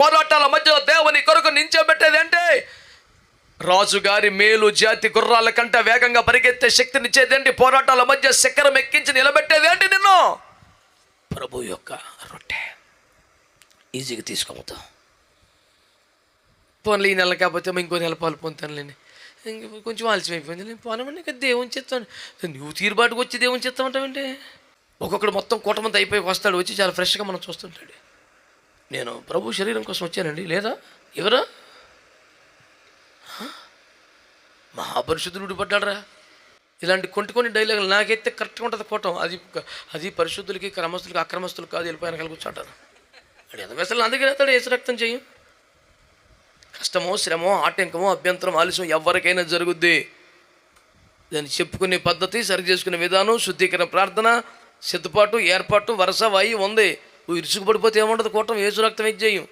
పోరాటాల మధ్యలో దేవుని కొరకు నించోబెట్టేది అంటే రాజుగారి మేలు జాతి గుర్రాల కంటే వేగంగా పరిగెత్తే శక్తినిచ్చేది ఏంటి? పోరాటాల మధ్య చక్రం ఎక్కించి నిలబెట్టేది ఏంటి? నిన్ను ప్రభు యొక్క రొట్టె ఈజీగా తీసుకోబోతాం. పోన్లు ఈ నెల కాకపోతే ఇంకో నెల పాలు పొందుతానులేండి, కొంచెం ఆలస్యం అయిపోయింది పోనమని ఇక దేవుని చిత్తం. నువ్వు తీరుబాటుకు వచ్చి దేవుని చిత్తం అంటావంటే ఒక్కొక్కడు మొత్తం కూటమంతా అయిపోయి వస్తాడు, వచ్చి చాలా ఫ్రెష్గా మనం చూస్తుంటాడు. నేను ప్రభు శరీరం కోసం వచ్చానండి, లేదా ఎవరా మహాపరిశుద్ధుడు విడిపడ్డాడరా. ఇలాంటి కొన్ని డైలాగులు నాకైతే కరెక్ట్గా ఉంటుంది కూటం. అది పరిశుద్ధులకి క్రమస్తులకి అక్రమస్తులు కాదు, వెళ్ళిపోయిన కలిగి కూర్చుంటాను. అది ఎంత వేసలు అందుకే వెళ్తాడు ఏసు రక్తం చెయ్యం. కష్టమో శ్రమో ఆటంకమో అభ్యంతరం ఆలస్యం ఎవరికైనా జరుగుద్ది. దాన్ని చెప్పుకునే పద్ధతి, సరి చేసుకునే విధానం, శుద్ధీకరణ ప్రార్థన, సిద్ధపాటు, ఏర్పాటు, వరుస వాయి ఉంది. నువ్వు ఇరుసుకు పడిపోతే ఏముండదు, కూటం ఏసు రక్తం ఏం చెయ్యం.